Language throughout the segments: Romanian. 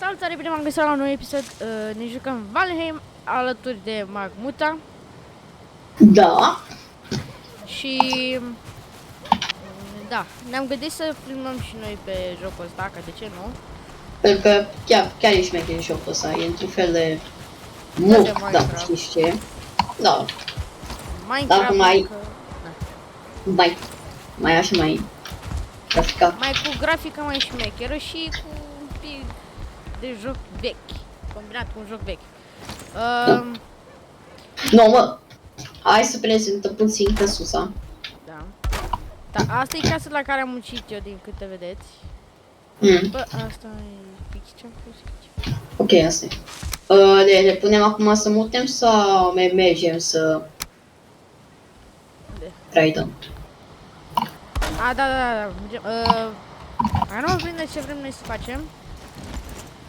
Salutare, bine m-am găsit la un nou episod. Ne jucăm Valheim alături de Magmuta. Da. Și da, ne-am gândit să filmăm și noi pe jocul ăsta, că de ce nu? Pentru că chiar e șmecher jocul ăsta, e într-un fel de de mult, da, Minecraft. știi ce? Da, Minecraft, Dacă mai- da. mai așa mai graficat. Mai cu grafica mai șmecheră și cu un pic de joc vechi, combinat cu un joc vechi. Nu, mă, hai să prezentăm puțin căsuța. Da. Da, asta e casa la care am muncit eu, din câte vedeți. Bă, asta e pixel. Ok, asta e. Ne punem acum să mutem sau mergem să raidăm? A, da. Hai, nu prinde ce vrem noi să facem.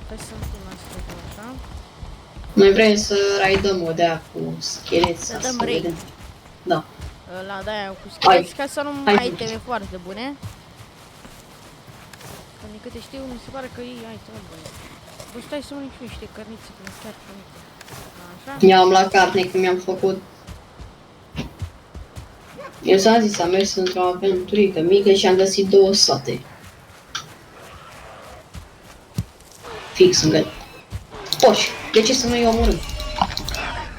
Hai să filmăm asta așa. Noi vrem să raidăm o de-aia cu scheleți. Să dăm raid. vedem. Da. La de-aia cu scheleți, ca să nu Hai. ai iteme foarte bune. Că din câte știu, mi se pare că ei ai iteme bune. Bă, stai să mănânc niște cărnițe, că mi-e chiar foame. Așa. Eu am la carne că mi-am făcut. Eu s-am zis, am mers într-o aventurică mică și am găsit 2 sate. Fix în gât. Poși, de ce să nu-i omorâm?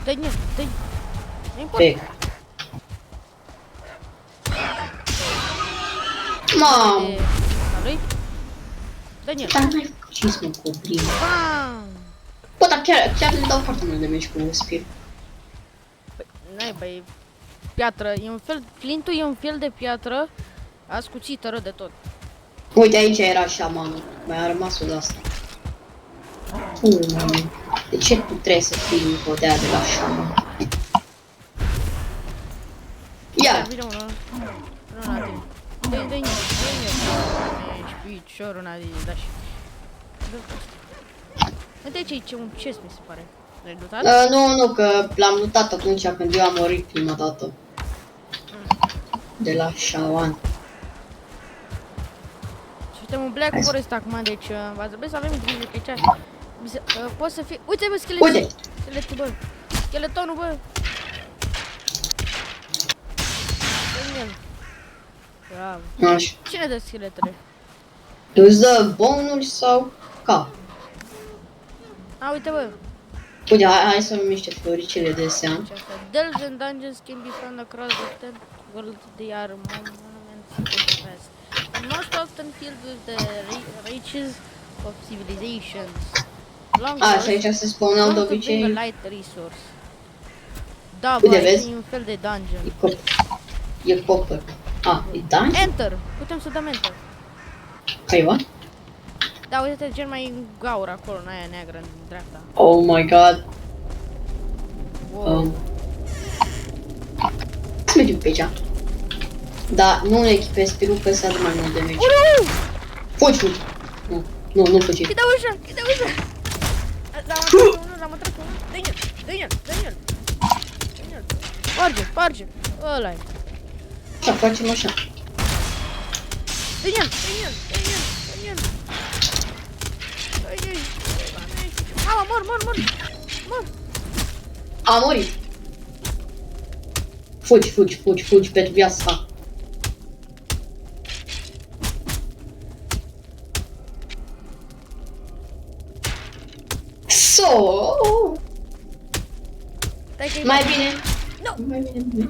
Dă-i, dă-i. Nu importă. Pe. Mam! Lui? Dă-i. Dar n-ai făcut mă coprii. Bam! Bă, dar chiar le dau foarte mult de meci cu spir. N-ai, băi, piatră, e un fel, flintul e un fel de piatră ascuțită rău de tot. Uite, aici era șamanul. Mai a rămas o de asta. Mami. De ce tu trebuie să fii podea de la șaman? Ia! Vine unul. Nu la tine. Dă-i, ești piciorul n-ai, da și. Uite aici, ce un chest mi se pare. L-ai lutat? Nu, că l-am lutat atunci când eu am murit prima dată. De la șaman. Suntem un Black Forest acum, deci va trebui să avem grijă că aici poate să fie... Uite, bă, scheletul! Uite! Scheletul, bă! Scheletonul, bă! Dă-mi el. Bravo. Așa. Cine dă scheletele? Îți dă bonuri sau cap? A, uite, bă! Uite, hai să luăm niște floricele de seam. Ce asta? Delves and dungeons can be found across the tent world. They are monuments of the past. And most often filled with the riches of civilizations. Long Și aici se spuneau de to bring a obicei. light resource. Da, Uite, bă, vezi? e un fel de dungeon. E copper. E dungeon? Enter! Putem să dăm enter. Aiva? Da, uite-te, gen mai în gaură acolo, în aia neagră, în dreapta. Oh my god. Wow. Să mergem pe aici. Da, nu echipez spirul că să mai mult de meci. Fugi! Nu fugi. Chide ușa! Chide ușa! L-am atras unul. Dă-i-l! Sparge! Ăla-i. Așa, facem așa. Dă-i-l! Mamă, mor! A murit. Fugi pentru viața ta. Stai că-i Mai bine. Nu. Mai bine.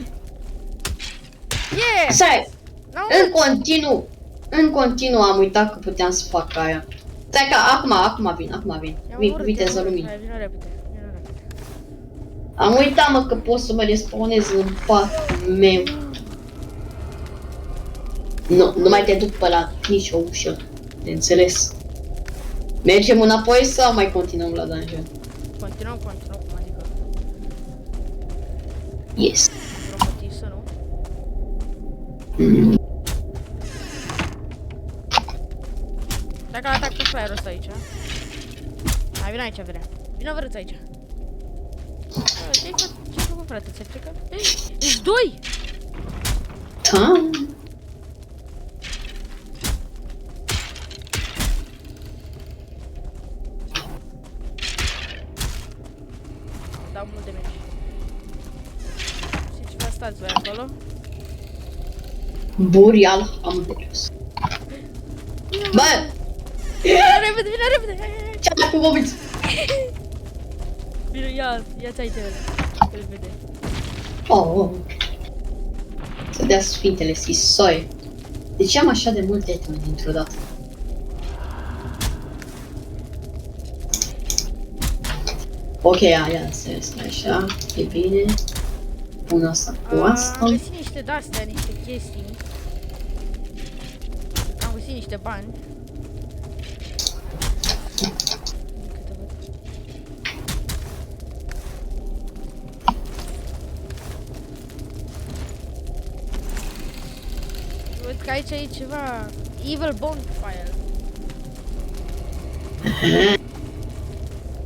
Yeah! Stai, No. în continuu am uitat că puteam să fac aia. Stai că acum vin. Viteză lumină. Hai, vină repede. Am uitat, mă, că pot să mă respawnez în patul meu. Nu mai te duc pe la nicio ușă, de înțeles. Mergem înapoi sau mai continuăm la dungeon? Continuăm, cum adică? Yes. Robotisă, nu? Dacă atac cu fire-ul ăsta aici. Hai, vino aici, Vino vrăț aici. Ce-ai făcut, frate? Ți-ai plecat? Ești 2! Da. dau mult damage. Și ceva stați voi acolo. Boreal Hunters. Bă! Vino repede, vino repede! Ce ai cu bobiți? Vino, ia-ți itemele. Repede. Oh. Să dea sfintele sisoi. De ce am așa de multe iteme dintr-o dată? Ok, ia, stai așa, e bine. Pun asta cu asta. Am găsit niște de-astea, niște chestii. Am găsit niște bani. Câte văd. Văd că aici e ceva Evil Bonfire.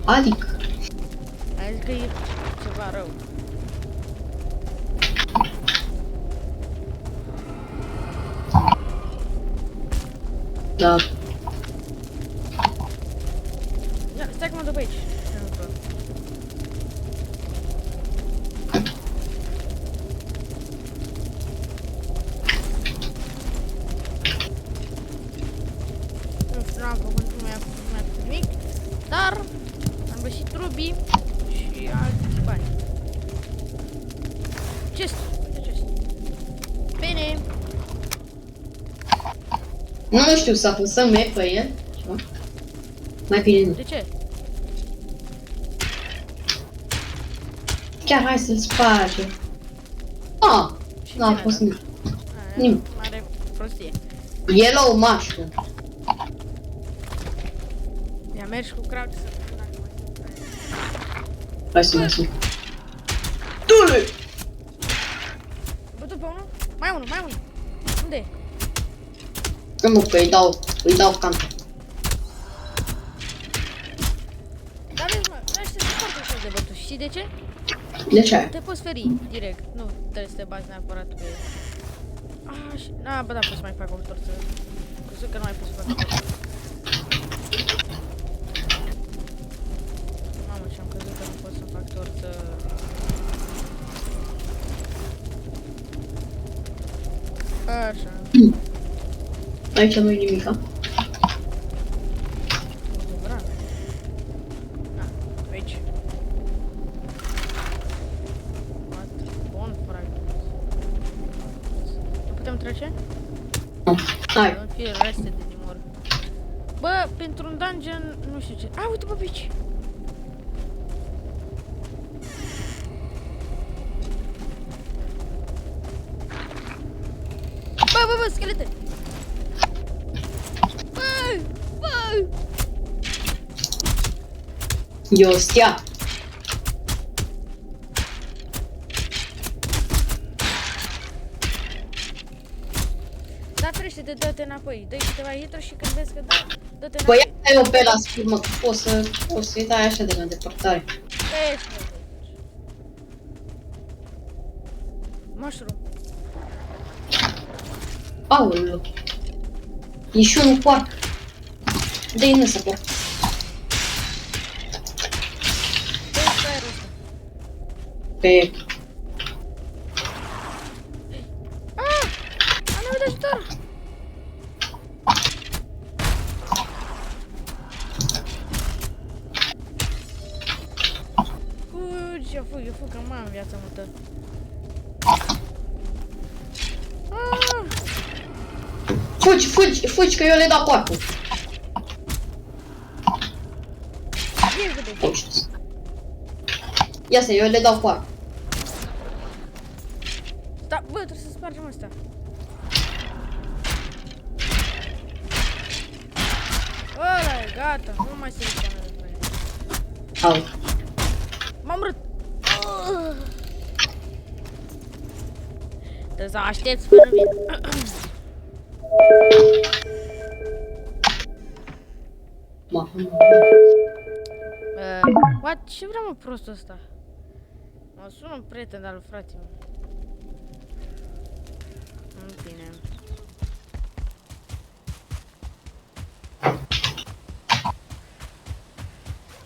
Adică. Ai zis că e ceva rău. Da. Ia, stai că mă duc pe aici. Nu știu, n-am făcut, nu mi-a făcut nimic, dar am găsit rubii și alți bani. Chest, uite chest. Bine. Nu știu, să apăsăm E pe el. Ceva. Mai bine nu. De ce? Chiar hai să-l spargem. Ah, Și nu a ce fost n-ai nimic. dat? Nimic. Mare prostie. Yellow mushroom. Ia mergi cu crack să vedem dacă mai sunt aia. Hai să mergem. Du-le! Bătut pe unul? Mai unul, mai unul. Unde e? Nu, că îi dau cantă. Dar vezi, mă, ăștia sunt foarte ușor de bătut. Știi de ce? De ce? Te poți feri direct. Nu trebuie să te bați neapărat pe el. Ah, și... Na, bă, da, pot să mai fac o torță. Crezut că nu mai pot să fac o torță. Mamă, și-am crezut că nu pot să fac torță. Așa. Aici nu-i nimica. Adevărat. Ah, aici. What? Bun, fragment. Nu putem trece? Hai. Să fie rested anymore. Bă, pentru un dungeon, nu știu ce. A, uite pe aici. Bă, schelete! Bă! E o stea. Da, trește-te, dă-te înapoi. Dă-i câteva hit-uri și când vezi că da, dă-te Păi înapoi. ia eu pe la scurt, că poți să-i dai așa de la depărtare. Ești, mă, deci. Mushroom. Aoleu. E și unul porc. Dă-i în ăsta porc. Dă-i sperul ăsta. Pe... Ah! Am nevoie de ajutor! Fugi, eu fug, că m-am în viața mută. Ah! Fugi, că eu le dau porcul. Repede! Ia să, eu le dau porc. Da, bă, trebuie să spargem asta. Ăla e, gata, nu mai se duce mea despre el. Au. M-am rât! Trebuie să aștepți până vin. What? Ce vrea mă prostul ăsta? Mă sună un prieten al fratei meu. În fine.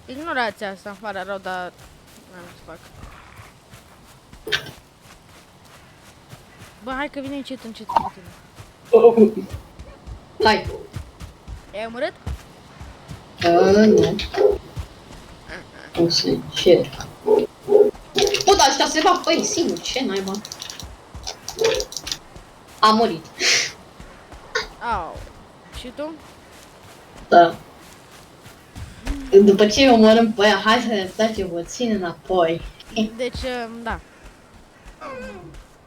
Ignorați asta, îmi pare rău, dar N-am ce să fac. Bă, hai că vine încet cu tine. Hai. Ai omorât? Nu. O să încerc. Bă, dar ăștia se va păi singur, ce naiba? A murit. Au. Și tu? Da. După ce omorâm pe aia, hai să ne place puțin înapoi. Deci, da.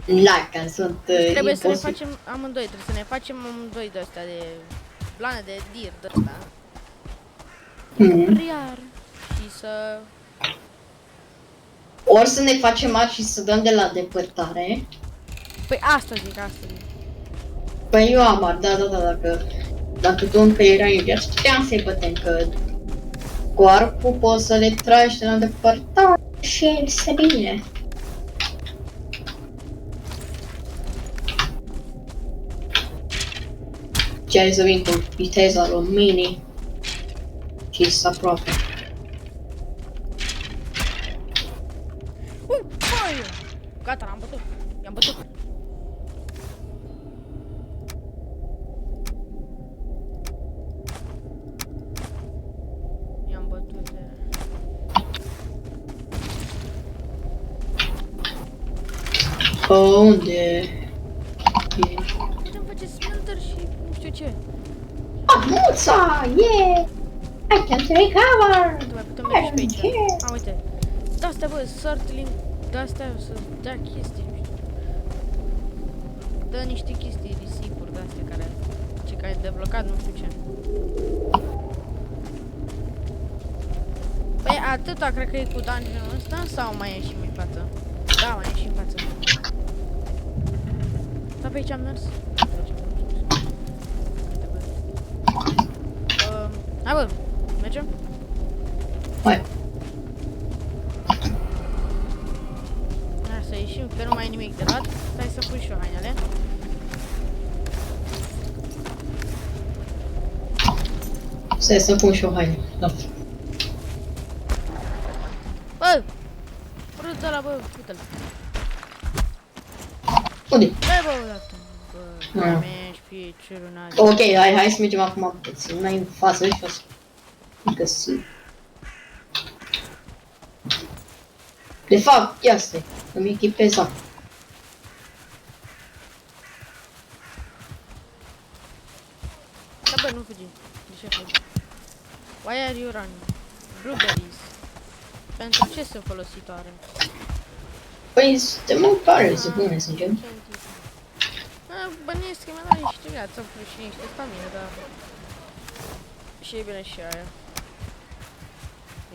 La, că sunt Trebuie să ne imposibil. facem amândoi, trebuie să ne facem amândoi de astea de plane de dir de ăsta. Riar. Și să... Ori să ne facem mari și să dăm de la depărtare. Păi asta zic, asta zic. Păi eu am ar, da, dacă tu încă erai în viață, puteam să-i bătem, că cu arcul poți să le tragi de la depărtare și este bine. Ce ai să vin cu viteza luminii și să aproape. Băi! Gata, l-am bătut. I-am bătut. I-am bătut. Unde? Putem face smelter și nu știu ce. Amuța! Yeah! I can't recover! Uite, mai putem merge și pe aici. A, uite. De-astea, bă, sortling. De-astea să dea chestii, nu știu. Dă niște chestii, risipuri de-astea care... Ce că ai deblocat, nu știu ce. Păi atâta cred că e cu dungeon-ul ăsta sau mai e și în față? Da, mai e și în față. Da, pe aici am mers. Hai bă, mergem? Hai. Hai să ieșim, că nu mai e nimic de luat. Stai să pun și eu hainele. Stai să pun și o haine. Da. Bă! Brâța ăla, bă, uite-l. Unde? Bă, bă, odată. Bă, Ah. mergi pe cerunat. Ok, hai să mergem acum puțin mai în față și o să găsim. De fapt, ia stai, îmi echipez acum. Da, bă, nu fugi. De ce fugi? Why are you running? Blueberries. Pentru ce sunt folositoare? Păi, suntem în pare, să bune, să zicem. Bănuiesc că mi-a dat niște viață și niște stamina, dar... Și e bine și aia.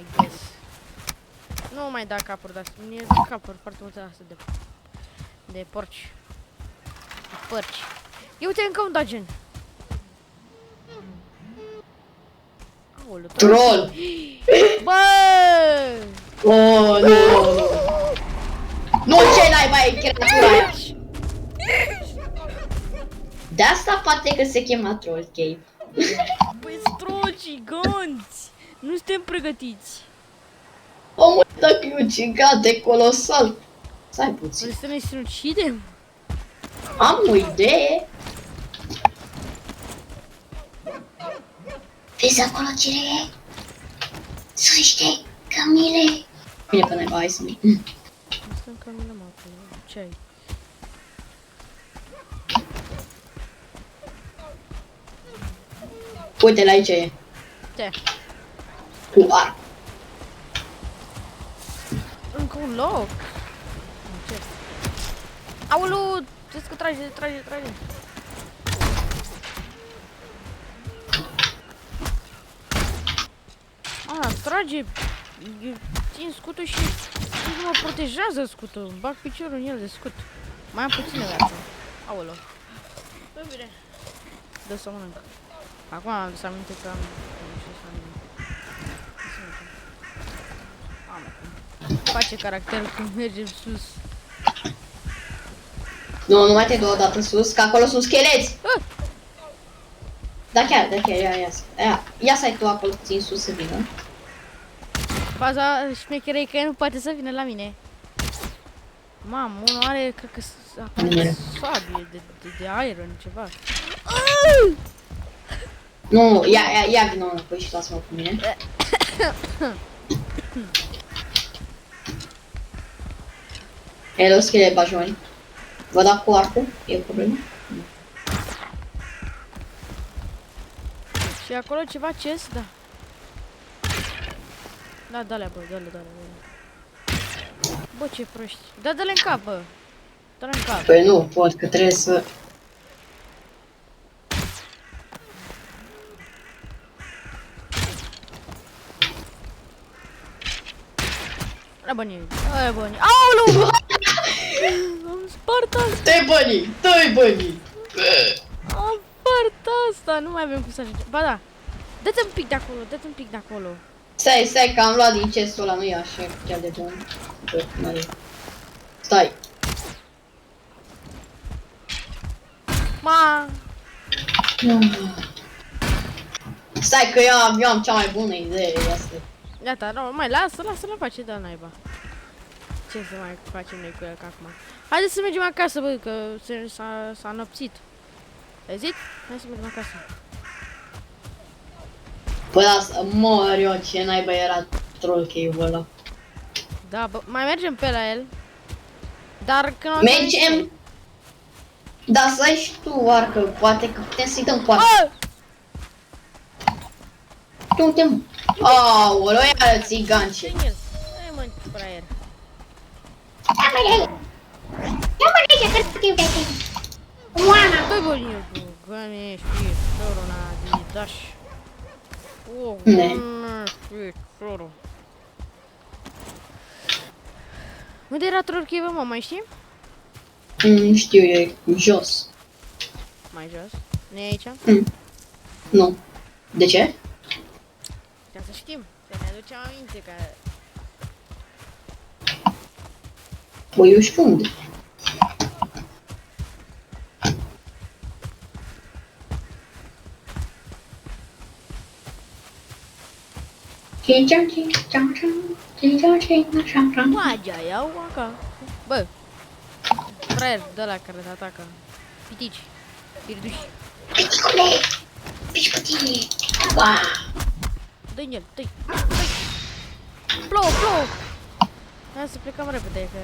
I guess. Nu mai da capuri de astea, mi-e da capuri foarte multe astea de porci. De porci. Ia uite încă un dungeon. Aoleu, Troll! bă! Oh, nu! Nu, ce naiba e creatura aia? De asta poate că se chema Troll Cave. Băi, troll giganți! Nu suntem pregătiți. Omul, dacă e un gigant de colosal. Stai puțin. Vrei să ne sinucidem? Am o idee. Vezi acolo cine e? Sunt niște camile. Bine, până hai să merg. Stăm caminăm acolo. Ce ai? Uite, la aici e. Ce? Cu arc. Încă un loc. Ce? Aoleu! Vezi că trage. Trage. Țin scutul și nu mă protejează scutul. Îmi bag piciorul în el de scut. Mai am puțină viață. Aoleu. Bă, bine. Dă să mănânc. Acum am dus aminte că am... Face caracterul când mergem sus. Nu mai te dau o dată sus, că acolo sunt scheleți. Da chiar, ia să ai tu acolo puțin sus să vină. Baza șmecherei că nu poate să vină la mine. Mamă, unul are, cred că apare sabie de iron, ceva. Nu, ia vină înapoi și lasă-mă cu mine. Hello, schele bajoni. Vă da cu arcul? E o problemă? Și acolo ceva chest, da. Da, dă-le, bă, dă-le. Bă, ce proști. Da, dă-le în cap, bă. Dă-le în cap. Păi nu pot, că trebuie să... Da, băni. Aoleu! Am spart asta. Dă-i bănii! Am spart asta. Nu mai avem cum să ajungem. Ba da. Dă-te un pic de acolo, Stai, că am luat din chestul ăla, nu e așa chiar de bun. Stai. Ma. Stai că eu am cea mai bună idee asta. Gata, nu, mai lasă-l face de naiba. Ce să mai facem noi cu el ca acum? Haideți să mergem acasă, bă, că s-a nopțit. Ai zis? Hai să mergem acasă. Păi lasă, mor eu, ce naiba era troll cave-ul ăla. Da, bă, mai mergem pe la el. Dar când o Mergem? Da, să ai și tu arcă, poate că putem să-i dăm poate. Unde mă? Aoleu, iară țigan ce. Hai mă, fraier. Doi băniu, gane, știi, sorona, daș. Ne. Soro. Unde era Trorchivă, mă, mai știi? Nu știu, e jos. Mai jos. Nu e aici? Nu. De ce? Ca să știm, să ne aducem aminte că... Băi, eu știu unde. Magea, iau acá. Bă, fraier, de la care te atacă. Pitici, pirduși. Piticule! Pici cu tine! Ba! Dă-i el, dă-i. Plouă! Hai să plecăm repede, că...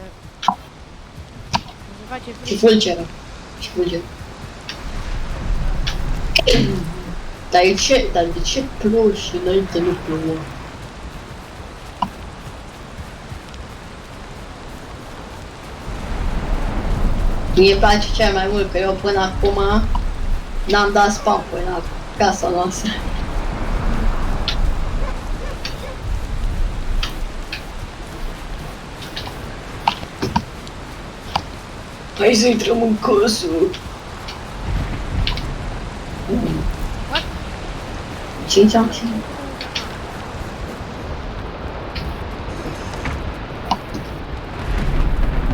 Se face frig. Și fulgeră. Dar de ce plouă și înainte nu plouă? Mie îmi place cel mai mult că eu până acum n-am dat spam până la casa noastră. Hai să intrăm în casă. What? 5 上去。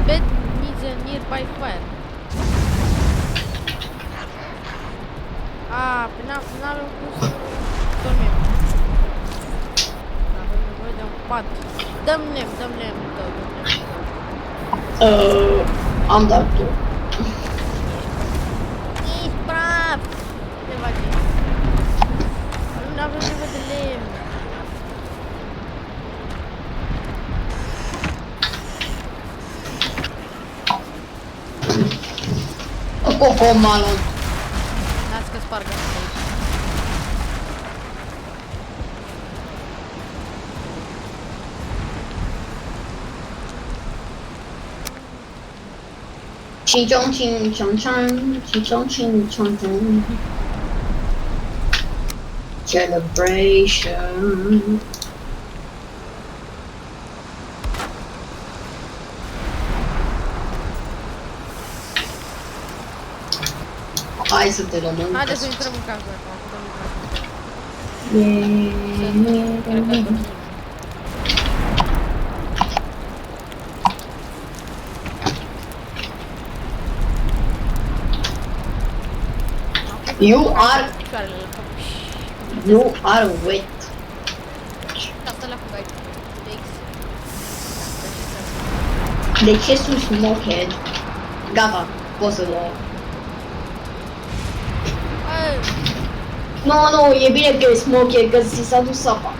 Bed needs a nearby fire. Păi n-avem cum să dormim. Avem nevoie de un pat. Dăm lemn tău. Am dat tu. Ești praf! Ce faci? Nu avem nevoie de lemn. Cocomalon. Las că spargă aici. Celebration. Hai să te luăm în Haideți să intrăm în casă acum. Cred că dormim. You are wet. Asta la fugă aici. De Fix. De ce sunt smokehead? Gata, pot să mă... Nu, e bine că e smokehead, că ți s-a dus apa.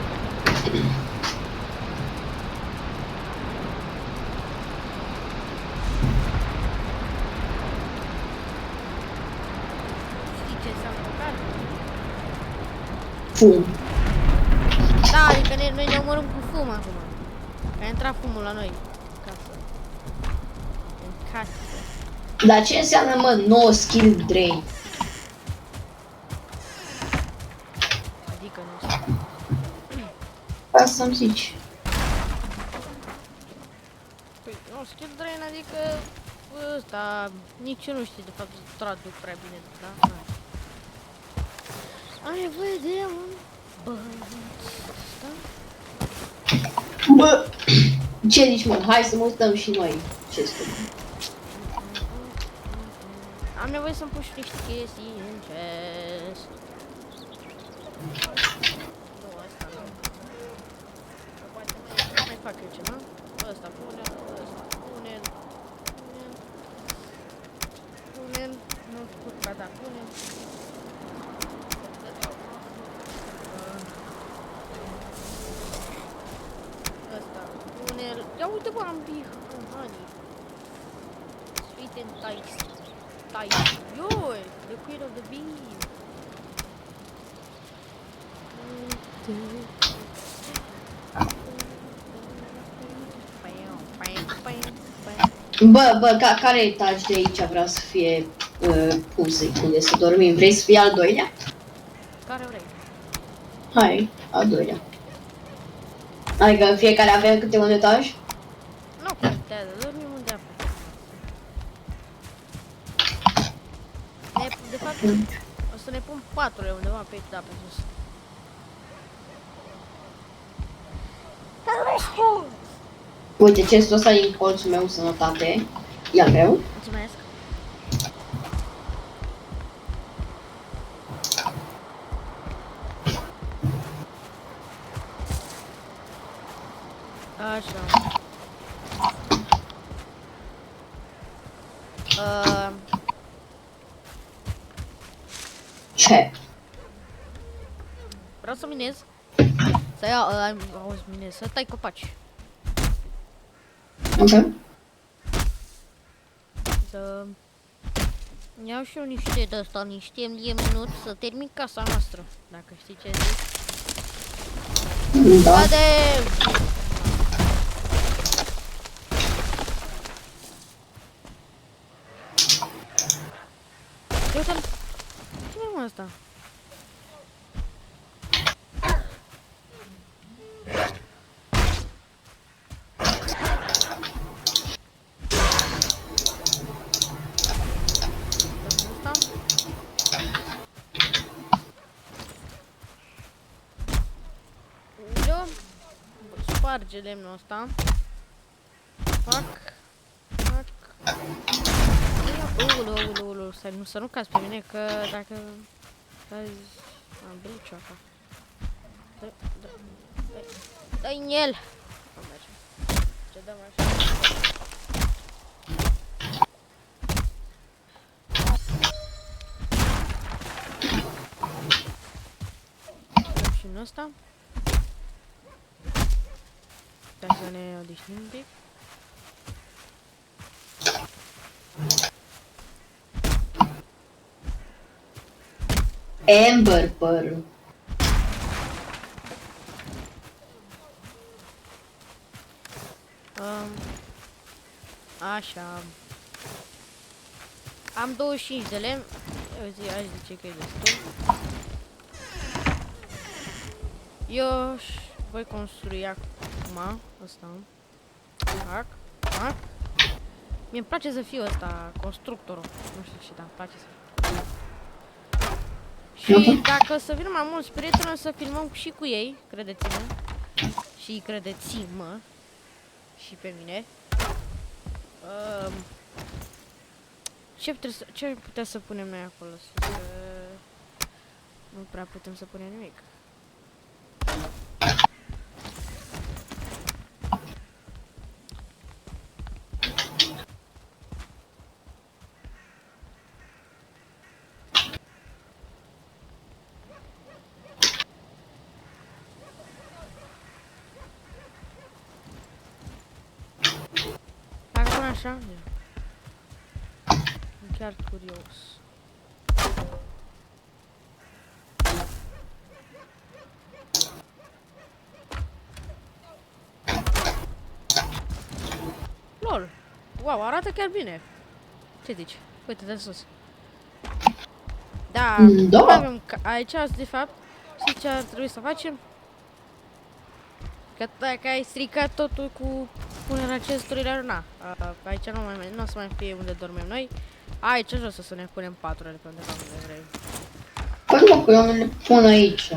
Știi ce înseamnă măcar? Fum. Da, adică noi ne omorâm cu fum acum. Că a intrat fumul la noi. În casă. În casă. Dar ce înseamnă, mă, no skill drain? Adică nu știu. Asta să-mi zici. Păi, no skill drain, adică ăsta, nici eu nu știu de fapt să traduc prea bine, da? Am nevoie de un băiat ăsta. Bă, ce zici, mă? Hai să mă uităm și noi. Ce spun? Am nevoie să-mi pun și niște chestii în chest. Nu, asta nu. Poate mai fac eu ceva. Ăsta pune, ăsta pune. Pune. Nu am făcut, ba da, pune. Ăsta pune. Ia uite, bă, am honey. Sweet and spicy. Yo, the queen of the bee. Bă, care etaj de aici vrea să fie, cum să-i pune, să dormim? Vrei să fie al doilea? Care vrei? Hai, al doilea. Adică fiecare avem câte un etaj? Nu contează, dormim unde avem. De fapt, o să ne pun paturile undeva pe aici, da, pe sus. Uite, chestul ăsta din colțul meu, sănătate. E al meu. Mulțumesc. Așa. Ce? Vreau să minez. Să iau, auzi, minez, să tai copaci. Ok. Să iau și eu niște de asta, niște lemnut să termin casa noastră. Dacă știi ce zic. Da. Haide! Uite-l! Ce-i mă asta? Sparge lemnul ăsta. Fac. Ulu, să nu cazi pe mine, că dacă cazi... Am belit cioaca. Dă-i în el! Ce dăm așa? Dăm și în ăsta. Ca să ne odihnim un pic. Amber Pearl. Așa. Am 25 de lemn. Aș zice că e destul. Eu voi construi acum ăsta. Fac. Mie-mi place să fiu ăsta constructorul. Nu știu și da, îmi place să fiu. Și dacă să vină mai mulți prieteni, o să filmăm și cu ei, credeți-mă. Și credeți-mă. Și pe mine. Ce putem să punem noi acolo? Nu prea putem să punem nimic. Așa? Sunt chiar curios. LOL! Wow, arată chiar bine. Ce zici? Uite de sus. Da, Da. nu avem aici, de fapt, știi ce ar trebui să facem? Că dacă ai stricat totul cu punerea chesturilor, na, aici nu o să mai fie unde dormim noi. Aici jos o să ne punem paturile pe undeva unde vrei. Păi mă, că eu nu le pun aici.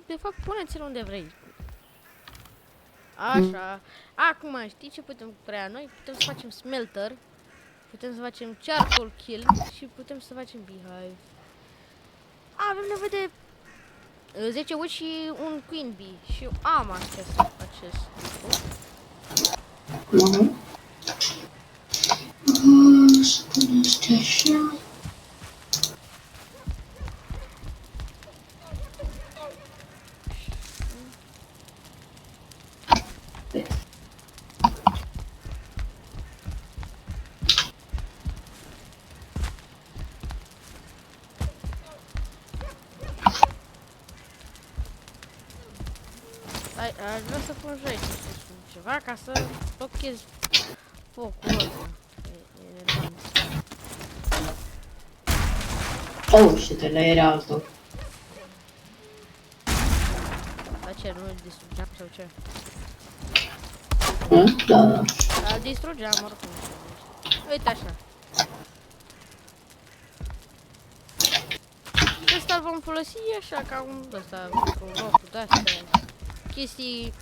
De fapt, puneți-l unde vrei. Așa. Acum, știi ce putem crea noi? Putem să facem smelter, putem să facem charcoal kiln și putem să facem beehive. Avem nevoie de 10 uși și un queen bee și eu am acest lucru. Să pun astea așa. Aș vrea să pun aici ceva ca să stochez focul ăsta. Oh, shit, ăla era altul. Dar ce, nu îl distrugeam sau ce? Da, da. Îl distrugeam oricum. Uite așa. Ăsta îl vom folosi așa ca un ăsta, pentru locul de-astea. Chestii.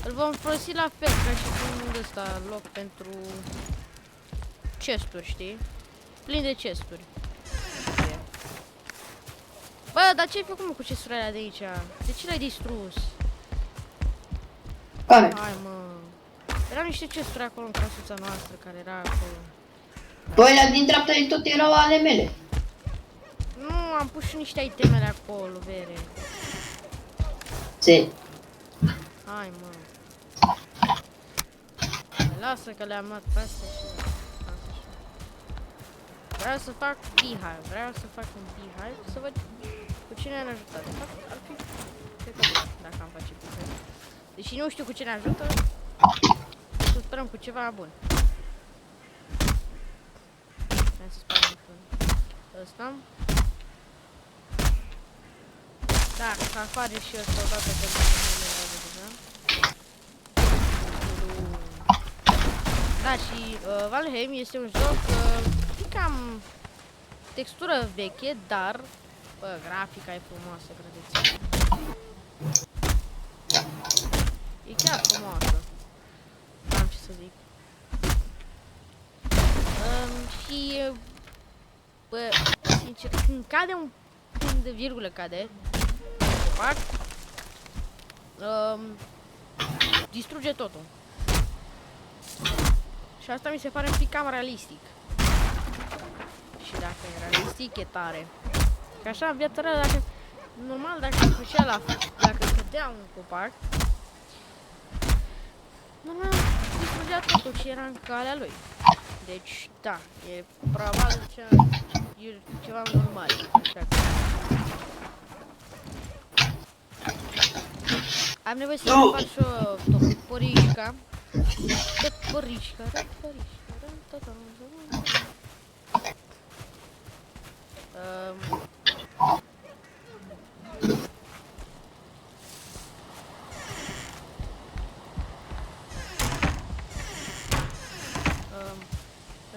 Îl vom folosi la fel ca și un ăsta loc pentru chesturi, știi? Plin de chesturi. Bă, dar ce-ai făcut mă cu chesturile alea de aici? De ce le-ai distrus? Care? Hai mă. Erau niște chesturi acolo în casuța noastră care era acolo. Băi, la din dreapta de tot erau ale mele. Nu, am pus și niște itemele acolo, vere. Se. Hai mă. Lasă că le-am luat pe astea și... Vreau să fac beehive, vreau să fac un beehive, să văd cu cine ne ajută. De fapt, ar fi... Cred că dacă am face beehive. Deși nu știu cu cine ajută, să sperăm cu ceva bun. Hai să spargem ăsta. Da, să face și ăsta odată că nu ne deja. Da, și Valheim este un joc cam textură veche, dar bă, grafica e frumoasă, credeți. E chiar frumoasă. N-am ce să zic. Și bă, sincer, când cade când virgulă cade, fac, distruge totul. Și asta mi se pare un pic cam realistic. Și dacă e realistic, e tare. Că așa, în viața reală, dacă... Normal, dacă făcea dacă cădea un copac, normal, distrugea totul ce era în calea lui. Deci, da, e probabil ceva normal. Așa că... Am nevoie să fac și o toporișca. Toporișca.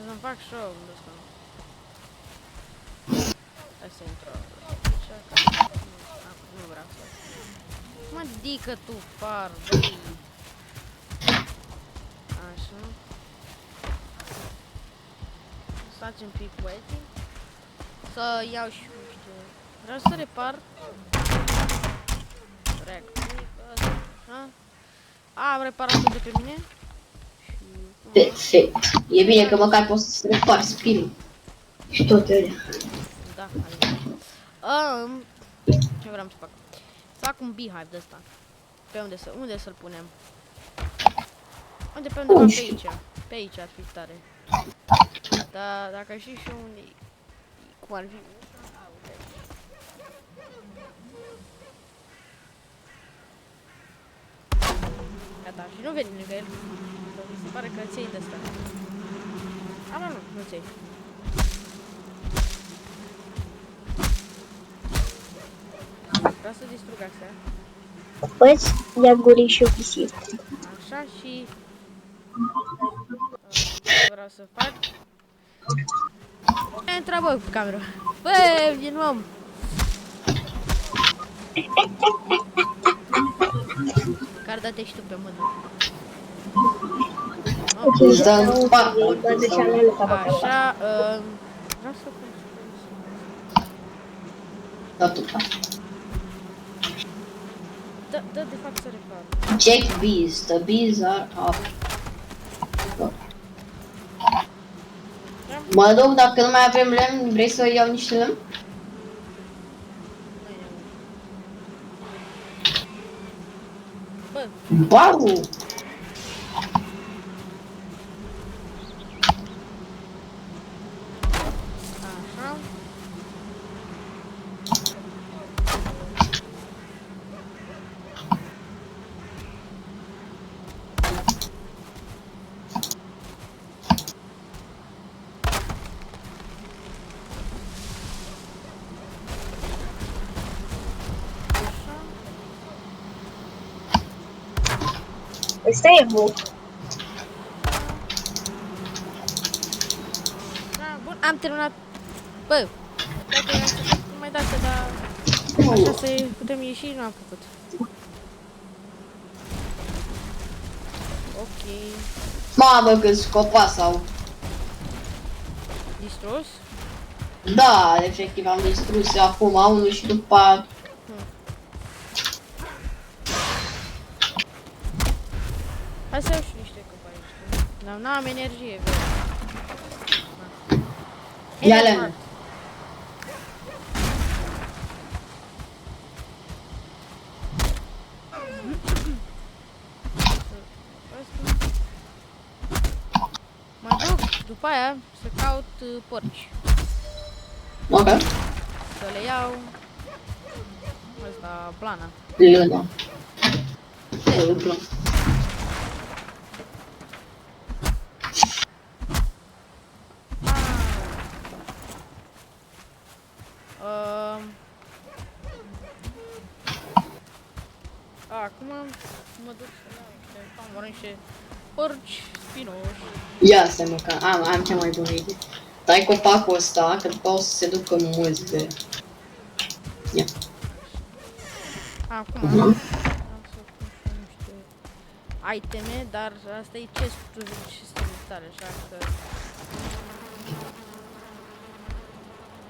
Să-mi fac și eu unde ăsta. Hai să intru aici. Nu vreau să... Mă dică tu, far, băi. Așa. Să facem pic waiting. Să iau și nu știu. Vreau să repar. Am reparat de pe mine. Perfect. E bine că măcar poți să repari spinul. Și toate alea. Da, ce vreau să fac? Să fac un beehive de ăsta. Pe unde să-l punem? Unde pe undeva Nu pe știu. aici. Pe aici ar fi tare. Dar dacă știi și unde cum ar fi. A, uite. Gata, și nu veni lângă el. Mi se pare că ți-ai de asta. A, nu ți-ai. Vreau să distrug astea. Poți ia gurișul pisic. Așa și... vreau să fac... Ce întreabă pe cameră? Bă, vin om! Măcar dă-te și tu pe mână. Îți dau un spark. Așa, vreau să pun... Da, tu. Dă de fapt să repar. Check bees. The bees are up. Mă duc, dacă nu mai avem lemn, vrei să iau niște lemn? Bă, Baru! așa. Ăsta e bun. Da, bun, am terminat. Bă, dacă i-am făcut mai dată, dar așa să putem ieși, nu am făcut. Ok, Mamă, cât scopa sau... distrus. Da, efectiv am distrus acum unul și după... Hai să iau și niște copaci. Dar n-am energie, bă. Ia lemn. Mă duc după aia să caut porci. Ok. Să le iau. Ăsta, plana. Luna. Acum mă duc să iau niște pamurăși, porci spinoși. Ia să mă, că am cea mai bună idee. Tai copacul ăsta, că după o să se ducă mulți de... Ia. Acum vreau să pun și niște iteme, dar asta e chestul și stare, așa că...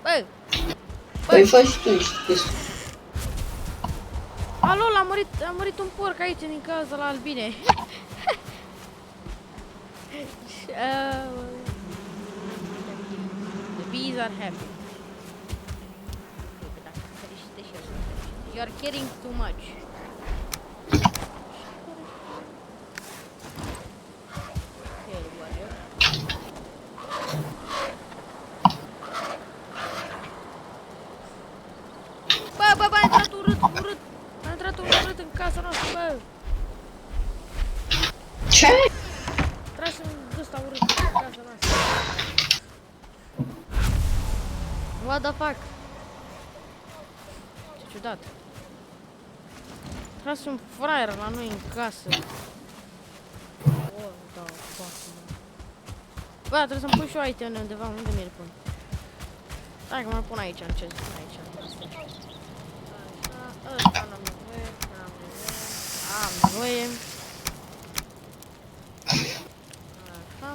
Bă! Păi fă și tu niște chestii. Alo, a murit un porc aici din cauza la albine. The bees are happy. You are caring too much. Here, warrior. Bă, a intrat urât. A intrat urât în casa noastră, bă. Ce? Tragi în ăsta urât în casa noastră. What the fuck? Ce ciudat. Tragi un fraier la noi în casă. What the fuck, man. Bă, trebuie să-mi pun și eu item undeva, unde mi-l pun? Hai că mă pun aici, în ce spun aici. Așa, ăsta n-am nevoie, am nevoie. Așa.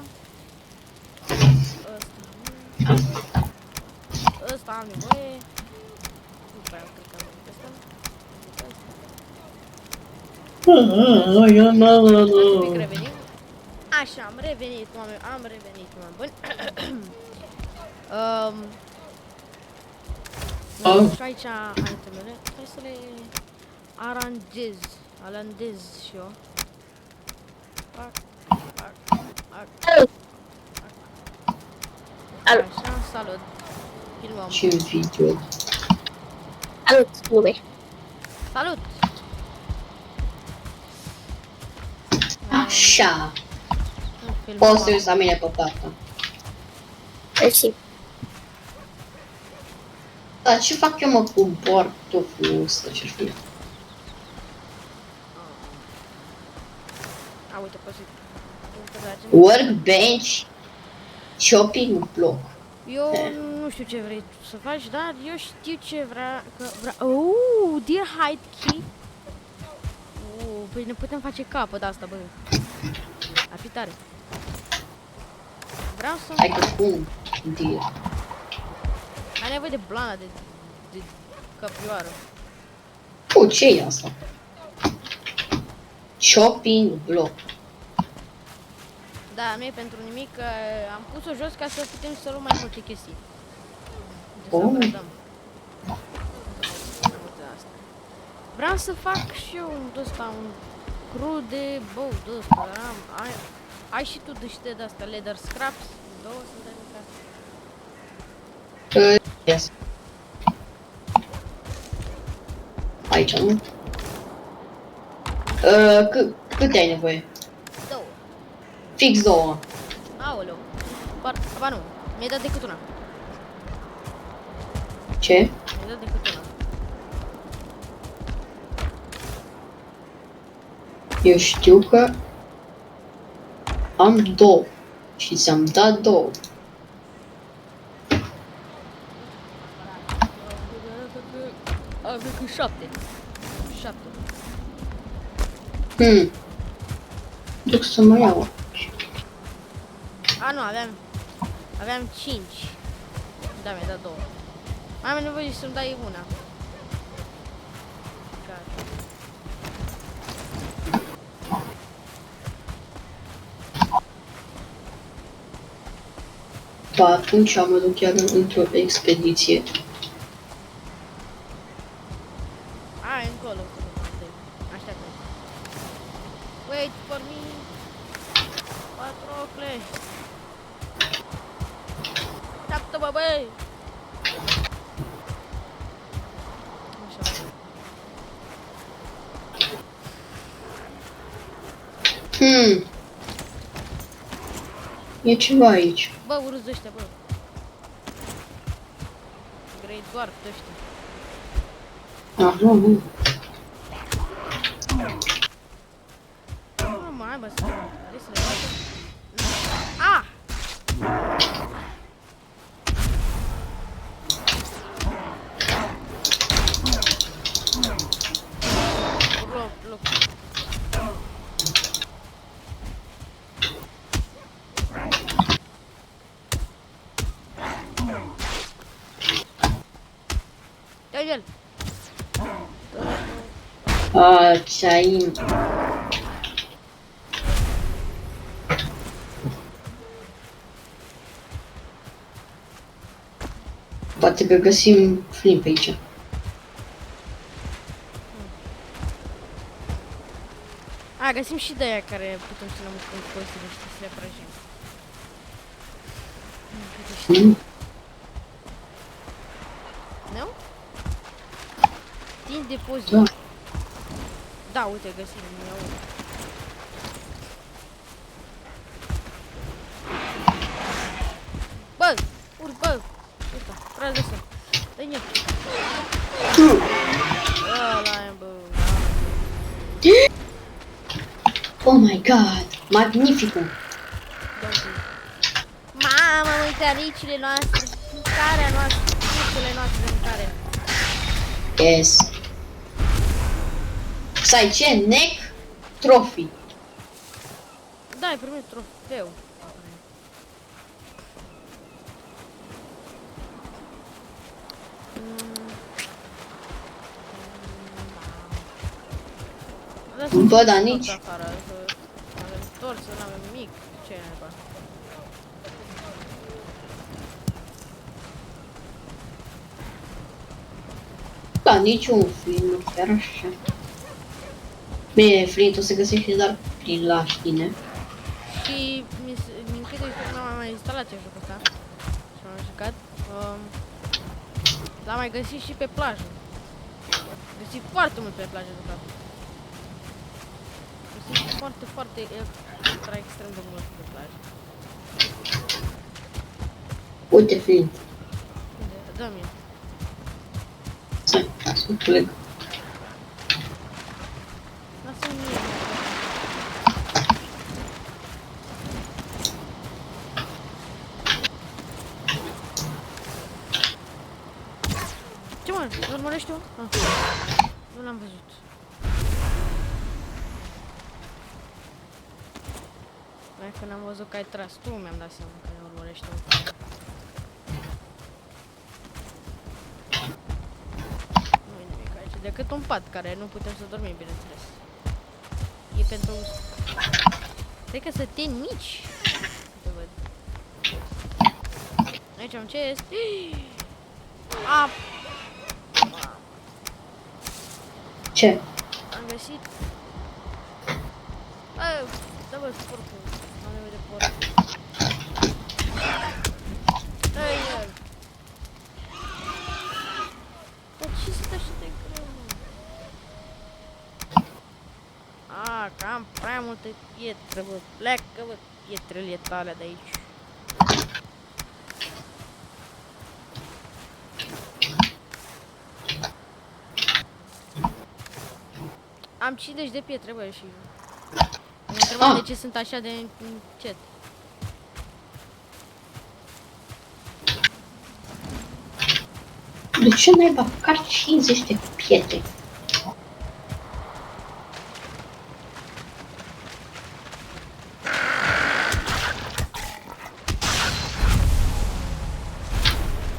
Ăsta am nevoie. După aia cred că am nevoie ăsta. Un pic revenim. Așa, am revenit, oameni buni. Și aici itemele, trebuie să le aranjez și eu. Fac. Salut! Salut! Așa, salut. Filmăm. Și în video. Salut, lume! Salut! Așa. Filmăm. Poți să uiți la mine pe partea. Mersi. Dar ce fac eu, mă, cu portoful ăsta? Ce-ar fi? A, uite, poți să... Workbench. Shopping block. Eu nu știu ce vrei tu să faci, dar eu știu ce vrea... Dear Hide Key. Păi ne putem face capăt asta, bă. Ar fi tare. Vreau să... Hai că cum? Dear. Ai nevoie de blana de căprioară. Ce e asta? Shopping block. Da, nu e pentru nimic, că am pus-o jos ca să putem să luăm mai multe chestii. Deci să Oh. upgradăm. Uite asta. Vreau să fac și eu un cru de bow de ăsta, dar ai și tu niște de astea, leather scraps, două sunt de mica. Yes. Aici, nu? Câte ai nevoie? Două. Fix două. Aoleu. Ba nu, mi-ai dat decât una. Ce? Mi-ai dat decât una. Eu știu că am două și ți-am dat două. Cred că 7. 7. Duc să mă iau. A, nu, aveam 5. Da, mi-ai dat 2. Mai am nevoie să-mi dai una. Gata. Ba, atunci mă duc chiar într-o expediție. Hai, încolo. Așteaptă. Wait for me. Patrocle. Așteaptă-mă, băi. Așa. E ceva aici. Bă, urâți ăștia, bă. Grey Dwarf ăștia. Nu. Mă, hai, bă, vrei să le bată? Ah! Loc. Ia el. Ce-ai... Poate că găsim flint pe aici. A, găsim și de aia care putem să le mâncăm cu costile și să le prăjim. Nu? Din depozit. Da. Da, uite, găsim. Iau. Bă, urc, bă. Uita, trage să. Dă-i el. Ăla e, bă. Oh my god, magnifico! Mamă, mâncăricile noastre, mâncarea noastră, fructele noastre de mâncare. Yes. Sai ce? Neck trophy. Da, ai primit trofeu. Bă, dar nici. Afară, avem torță, nu avem nimic. Ce e naiba? Da, niciun film, chiar așa. Bine, flint o să găsești doar prin lași tine. Și din câte știu, n-am mai instalat eu jocul ăsta. Și m-am jucat. L-am mai găsit și pe plajă. Găsit foarte mult pe plajă, de fapt. Găsit foarte, foarte extrem de mult pe plajă. Uite, Flint. Dă-mi. Stai, să plec. Lasă-mi mie. Ce mă? Îl urmărești tu? Ah. Nu l-am văzut. Când am văzut că ai tras tu, mi-am dat seama că ne urmărești tu. Nu-i nimic aici, decât un pat care nu putem să dormim, bineînțeles. E pentru... Cred că săteni mici. Te văd. Aici am ce este? A! Ce? Am găsit... Da, bă, porcul. Am nevoie de porc. Ai. Bă, ce stă așa de greu, mă? Că am prea multe pietre, bă. Pleacă, bă, pietrele tale de aici. Am 50 de pietre, bă, și... M-am întrebat de ce sunt așa de încet. De ce n-ai băgat 50 de pietre?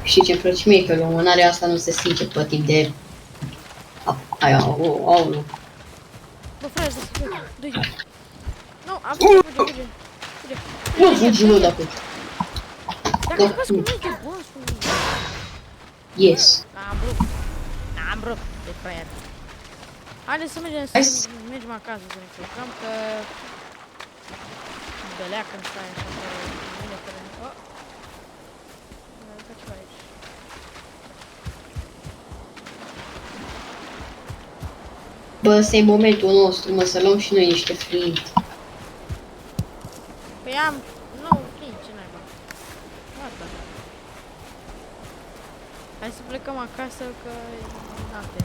Știi ce plăci mie, că lumânarea asta nu se stinge pe timp de... Aia, aulu. Bă, frate, du-i. Nu, am fuge. Nu fugi, nu, dacă... Dacă te faci cu mine, te bun, spune. Yes. N-am vrut de fraier. Haideți să mergem acasă să ne culcăm, că... Belea când stai așa, că... Mine că... Oh! Mai faci ceva aici. Bă, ăsta e momentul nostru, mă, să luăm și noi niște flint. Păi am... Nu, flint, ce naiba. Gata. Hai să plecăm acasă, că... e noapte.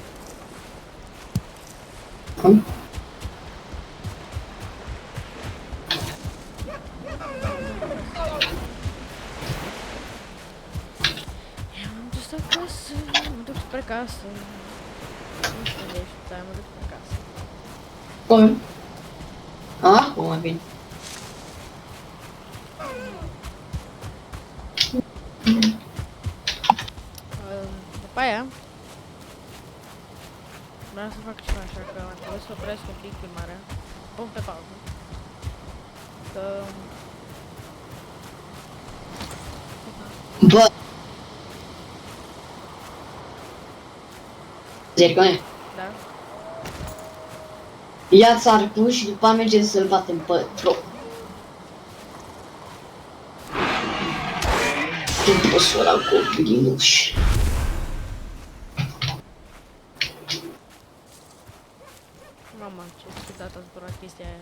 M-am dus acasă, mă duc spre casă. Nu știu unde ești, dar mă duc spre casă. Cum? Acum mai bine. După aia... Vreau să fac ceva, așa că am trebuit să opresc un pic filmarea. Pun pe pauză. Că... Bă! Zercone, Da? ia-ți arcul și după aia mergem să-l batem pe tro. Nu pot să ăla coplinuș. Mama, ce ciudată a zburat chestia aia.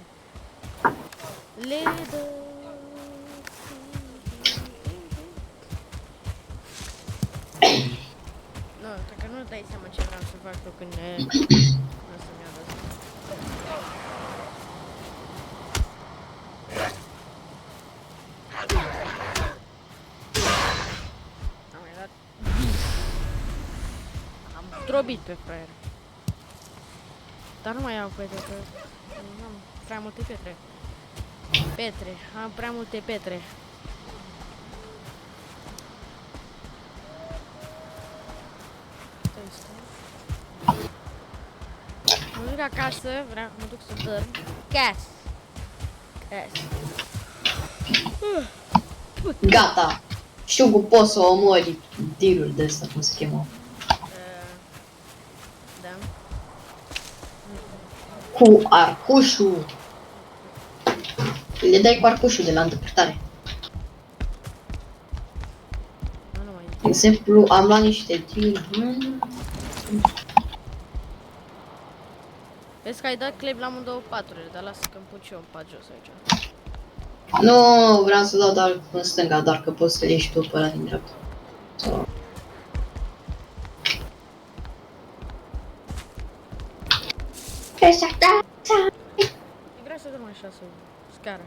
Ledă... Nu, dacă nu dai seama ce vreau să fac eu când ne... O să-mi iau de asta. Am mai dat... Am drobit pe fraier. Dar nu mai iau pietre, că nu am prea multe pietre. Am prea multe pietre. Mă duc acasă, mă duc să dorm. Casă. Gata. Știu că poți să omori tirul de ăsta, cum se chemă. Da. Cu arcușul. Le dai parcușul de la îndepărtare. Nu mai De exemplu, am luat niște tiri. Vezi că ai dat claim la amândouă paturile, dar lasă că-mi pun și eu un pat jos aici. Nu, vreau să dau doar în stânga, doar că poți să le ieși tu pe ăla din dreapta. So. Vreau să dăm așa să scară.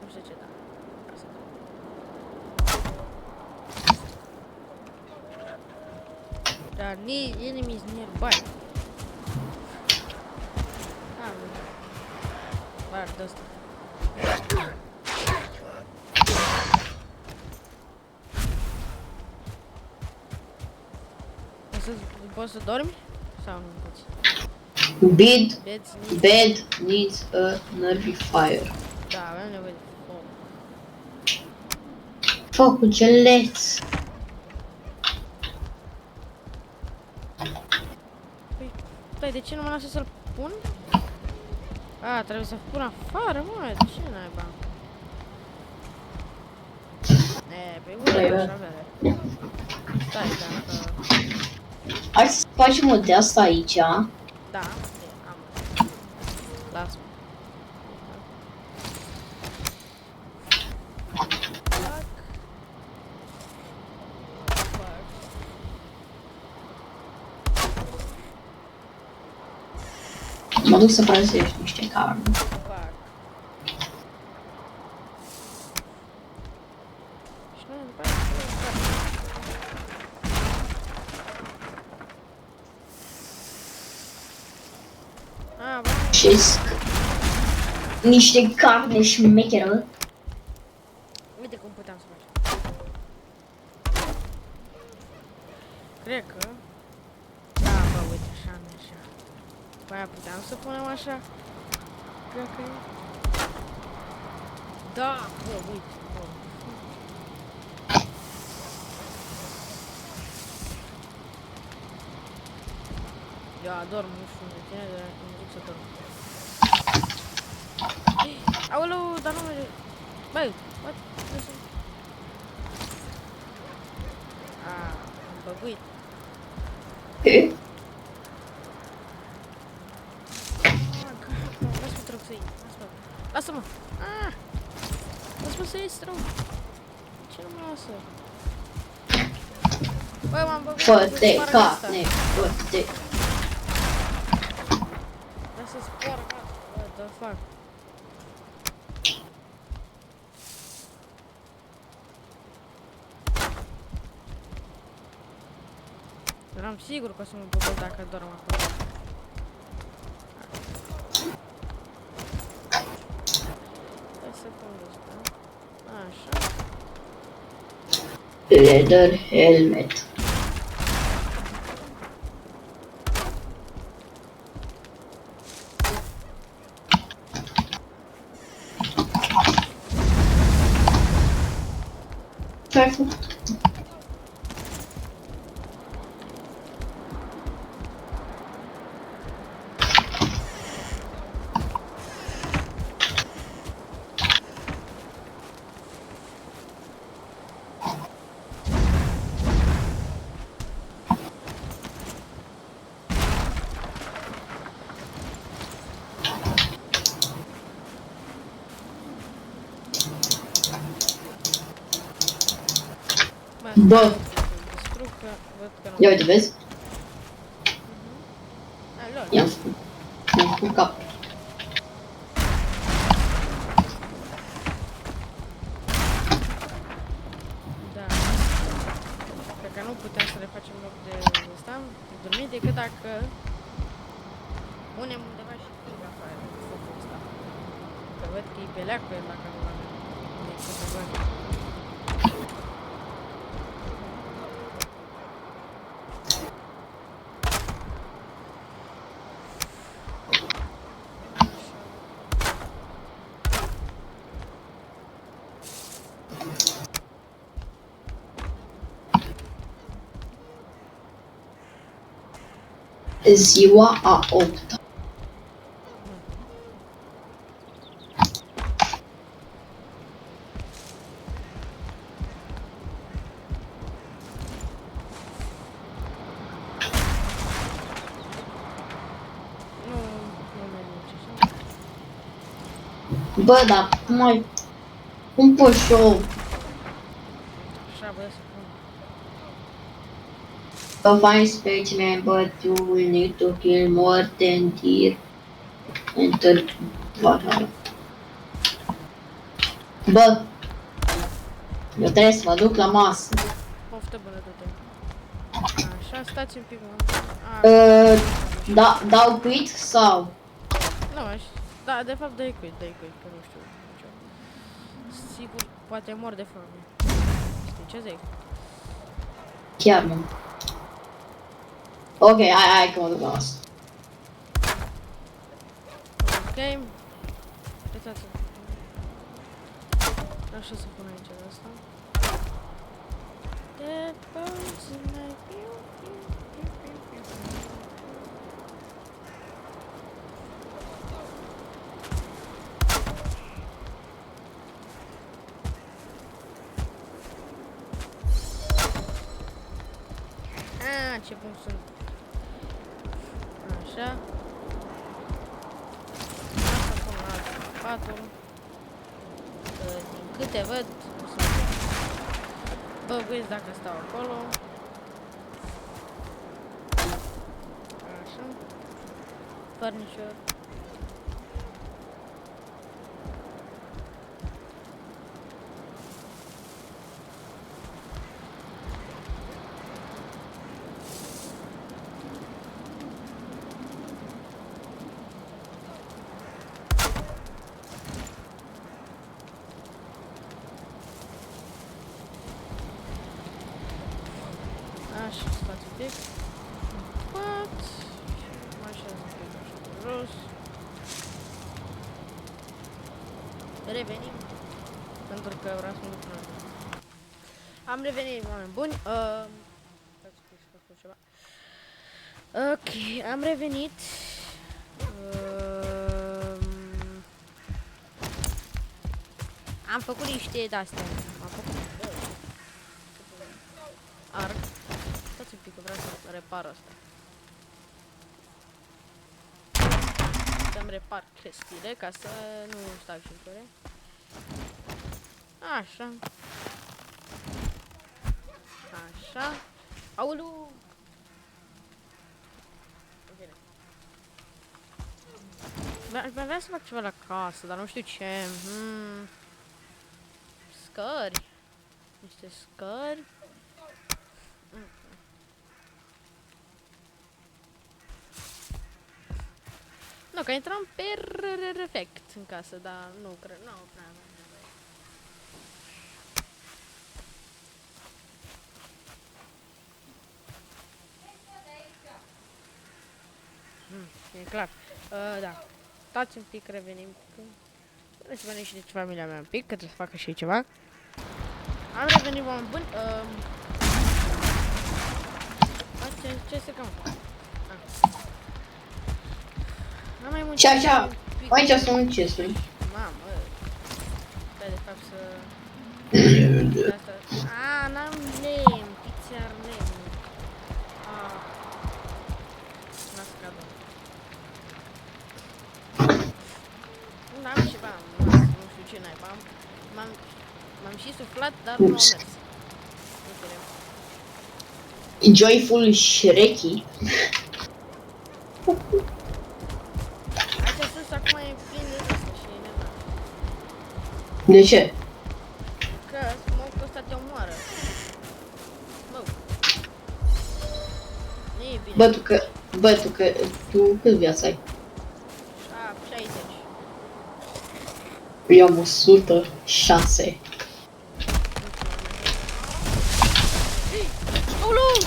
Nu știu ce, da. Vreau să dăm. Dar enemies nearby. Ah, nu. Bar de ăsta. Poți să dormi? Sau nu poți? Bed needs a nervifier. Da, avem nevoie de foc. Focul geleț. Păi, stai, de ce nu mă lasă să-l pun? A, trebuie să pun afară, mă, de ce naiba? Păi urât așa, vede. Stai, dacă... Hai să facem o de asta aici. Da, am. Las-mă. Mă duc să prăzești niște carne. Fac. Și noi după aia bă. Niște carne șmecheră. Uite cum puteam să facem. Cred că... Da, bă, uite, așa, nu așa. După aia puteam să punem așa. Cred că... Da, bă, uite, bă. Eu adorm, nu știu de tine, dar îmi zic să dorm. Aoleu, dar nu merge. Băi, what? Am băguit. Lasă-mă, te rog să iei. Lasă-mă. Lasă-mă să iei, strău. Ce nu mă lasă? Băi, m-am băguit. Fă-te carne, fă-te. Lasă spor, what the fuck? Eram sigur că o să mă băgă dacă dorm acolo. Hai să pun ăsta. Așa. Leather helmet. Ce ai făcut? Bă, Distrug că văd că nu. ia uite, vezi? Lol. I-am făcut cap. Da. Cred că nu putem să le facem loc de ăsta, de dormit, decât dacă punem undeva și frig afară focul ăsta. Că văd că e pe leacă dacă nu avem decât de bani. Ziua a 8-a. Bă, dar cum pot și eu? Așa, bă, să pun. To find specimen, but you will need to kill more than deer. Enter Valhalla. Bă, eu trebuie să mă duc la masă. Poftă bună, du-te. Așa, stați un pic, mă. A, Dau quit sau? nu, da, de fapt dai quit, că nu știu nicio. Sigur, poate mor de foame. Știi ce zic? Chiar nu. Ok, hai că mă duc la masă. Ok. Uitați-vă. Așa să pun aici de asta. Dead birds in my view. Ce bun sunt. Așa. Asta pun la 4. Din câte văd, o să băguiesc dacă stau acolo. Așa. Furniture. Așa, stați un pic. Pat. Mă așez un pic așa de jos. Revenim. Pentru că vreau să mă duc la... Am revenit, oameni buni. Stați un pic să fac ceva. Ok, am revenit. Am făcut niște de-astea. Am făcut arc. Stați un pic că vreau să repar asta. Să-mi repar chestiile ca să nu stau și fără. Așa. Așa. Aulu! Vreau să fac ceva la casă, dar nu știu ce. Scări. Niște scări. Nu, că intram perfect în casă, dar nu cred, nu prea am nevoie. E clar. Da. Stați un pic, revenim. Trebuie să venim și de familia mea un pic, că trebuie să facă și ceva. Am revenit, oameni buni. Ce se cam? N-am mai muncit. Și așa, aici să muncesc. Mamă, stai de fapt să... n-am lemn, pizza lemn. N-ați cadou. N-am ceva, nu știu ce naiba. M-am și suflat, dar nu am mers. Nu știu. Joyful Shrekky. Aici sus acum e plin de asta și e nevat. De ce? Că smoke-ul ăsta te omoară. Mă. Nu e bine. Tu cât viață ai? 60. Eu am 106. Aoleu!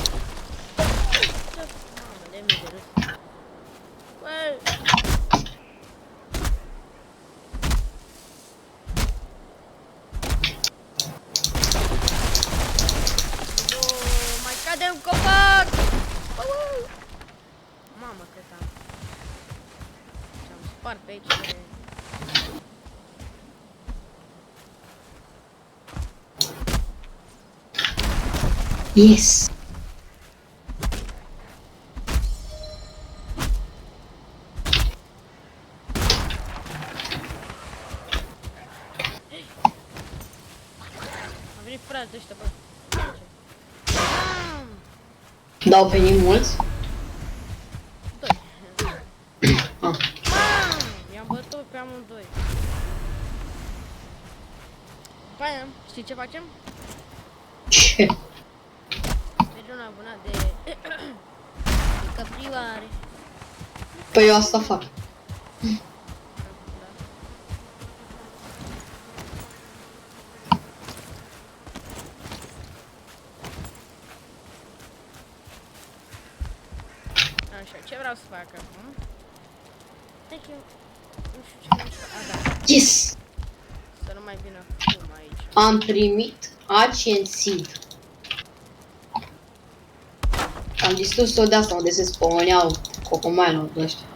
Mamă, lemn de râs. Bă! Mai cade un copac! Mamă, cât am. Și-am spart pe aici. Yes. prea deștept, bă. Dau venit mulți? Doi. Ah. I-am bătut pe amândoi. După aia, știi ce facem? Ce? Mergem la vânat de căprioare. Păi eu asta fac. Așa, ce vreau să fac acum? Deci eu nu știu ce vreau să fac. A, da, Yes! să nu mai vină fum aici. Am primit Ancient Seed. Am distrus-o de asta unde se spawneau cocomelul ăștia.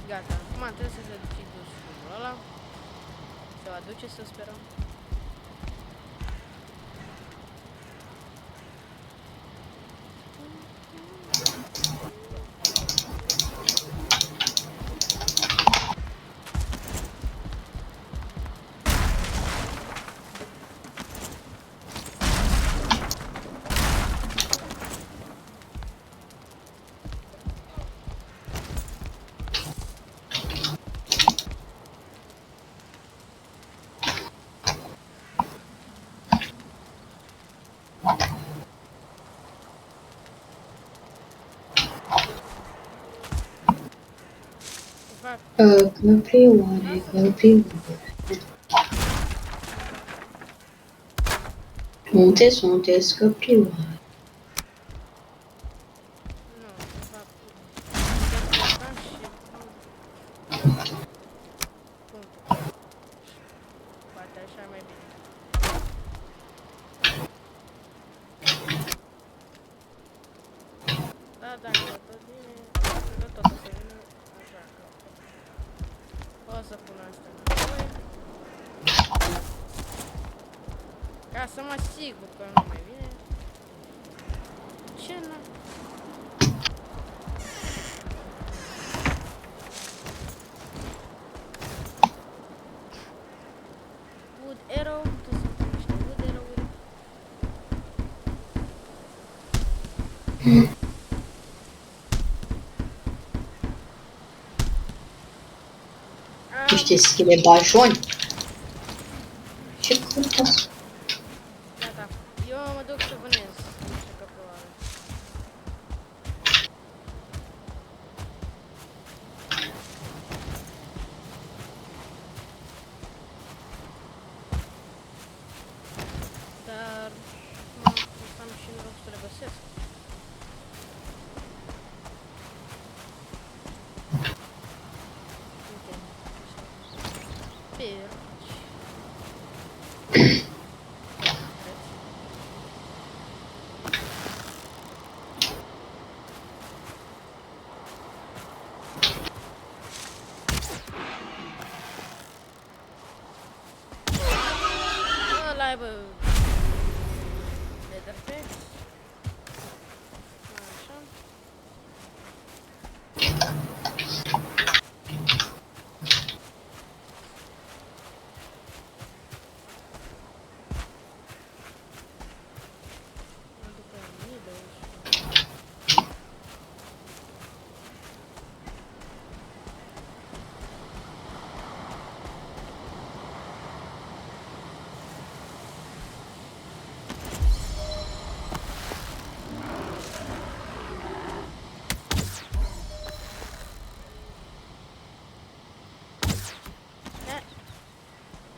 Gata, acum trebuie să se duce dus fumul ăla. Se va duce, să sperăm. Fac Căprioare, căprioare. Unde sunteți căprioare? nu, fac interpretant și punctul. Poate așa mai bine. Da, dacă tot bine, că tot o să vină, așa că o să pun asta înapoi. Ca să mă asigur că nu mai vine. Ce n-am? Wood arrow, trebuie să pun niște wood arrow-uri. Niște schile bajoni. Ce căutați? Gata. Eu mă duc să vânez niște căprioare. Dar am și noroc să le găsesc. Uite. Perci. Ăla e, bă. Leatherface. Așa. Mă duc la middle și...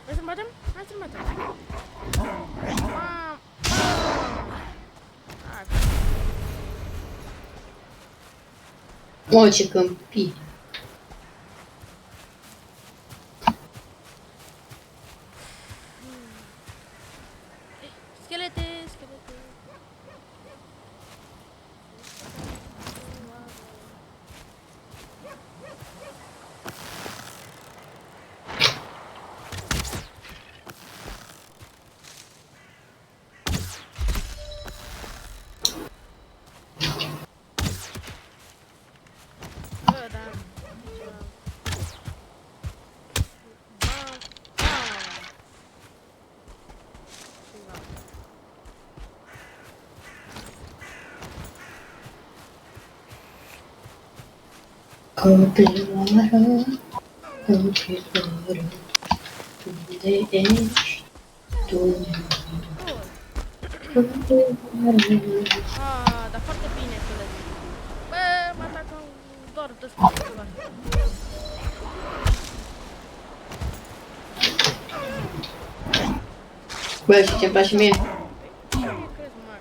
Hai să-l batem? Hai să-l batem. Mam! Hai. Mă, ce câmpii. Schelete, schelete. Bă, da. Copilăară, copilăară, unde ești tu? Dar foarte bine că le zic. Bă, mă atacă doar de spate. Bă, și ce-mi place mie? Ce crezi, mă?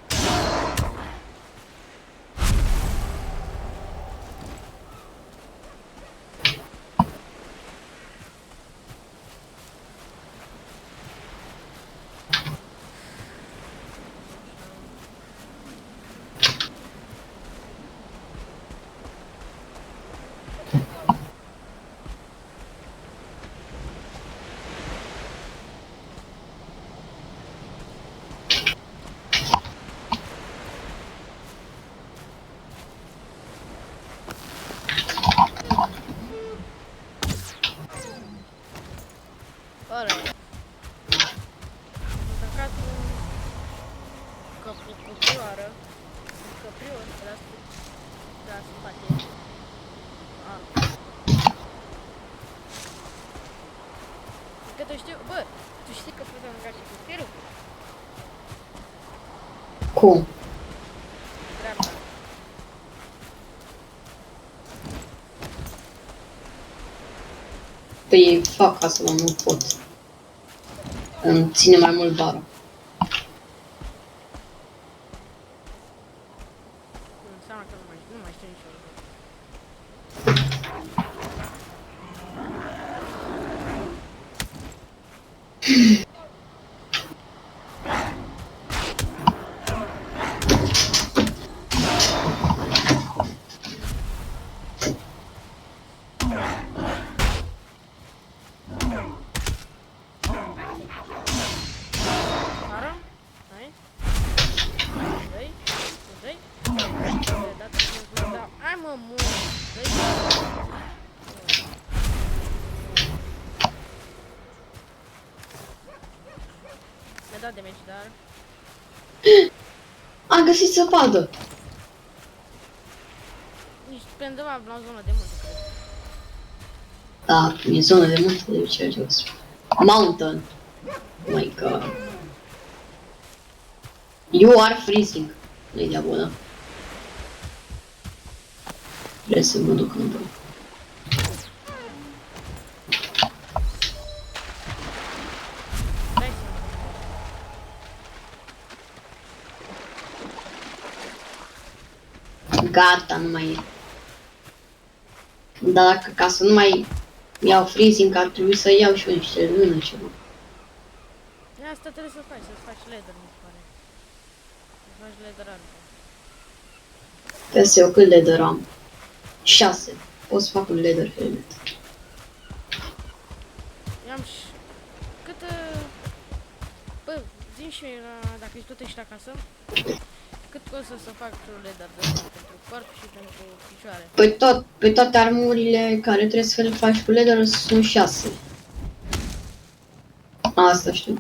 Alright. Am atacat un căprioară. Un căprior de la spate. Că tu știu, bă, tu știi că putem mânca și cu firul? Cum? Dreapta. Păi fac asta, dar nu pot. Îmi ține mai mult bara. Înseamnă că nu mai știu niciodată. Ară? Hai? Dă-i? Dă-i? Hai mă, mă! Dă-i! Mi-a dat damage, dar... Am găsit zăpadă. Nici pe undeva la zona de munte, cred. Da, e zonă de munte de ce jos. Mountain. Oh my god. You are freezing. Nu-i de bună. Trebuie să mă duc în bău. Dai să Gata, nu mai e. Dar dacă ca să nu mai iau freezing, ar trebui să iau și eu niște lână ceva. Asta trebuie să faci, să-ți faci leather, mi se pare. Să faci leather altă. Trebuie să iau cât leather am. 6. Pot să fac un leather helmet. I-am și... Cât... Bă, zi și dacă ești tot ești acasă, cât costă să fac leather de asta pentru corp și pentru picioare? Pe toate armurile care trebuie să le faci cu leather sunt 6. Asta știu.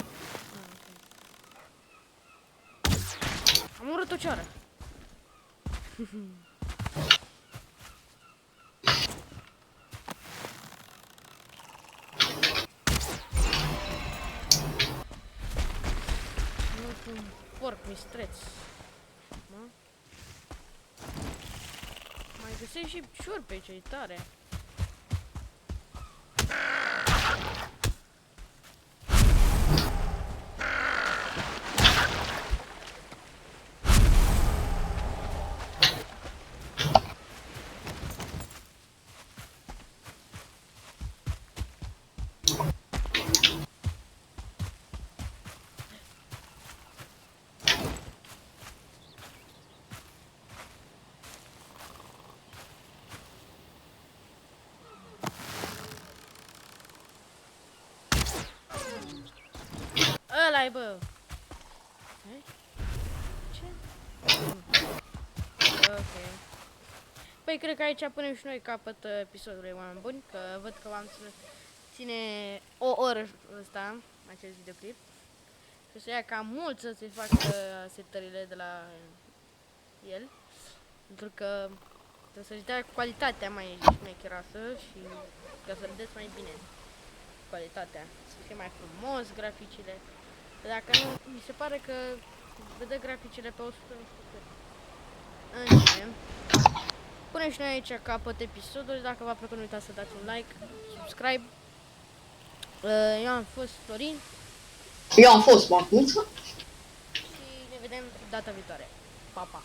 Am un rătăcioară. Un porc mistreț. Mă? Mai găsești și șurpe, ce-i tare. Ăla-i, bă! Hai? Ce? Ok. Păi cred că aici punem și noi capăt episodului, oameni buni, că văd că v-am ține o oră ăsta, acest videoclip. Și să ia cam mult să se facă setările de la el. Pentru că Trebuie să-și dea calitatea mai șmecheroasă și ca să vedeți mai bine calitatea. Să fie mai frumos graficile. Dacă nu, mi se pare că vede graficile pe 100, nu știu cât. În fine. Punem și noi aici capăt episodul. Dacă v-a plăcut, nu uitați să dați un like, subscribe. Eu am fost Florin Eu am fost Macuța. și ne vedem data viitoare. Pa, pa!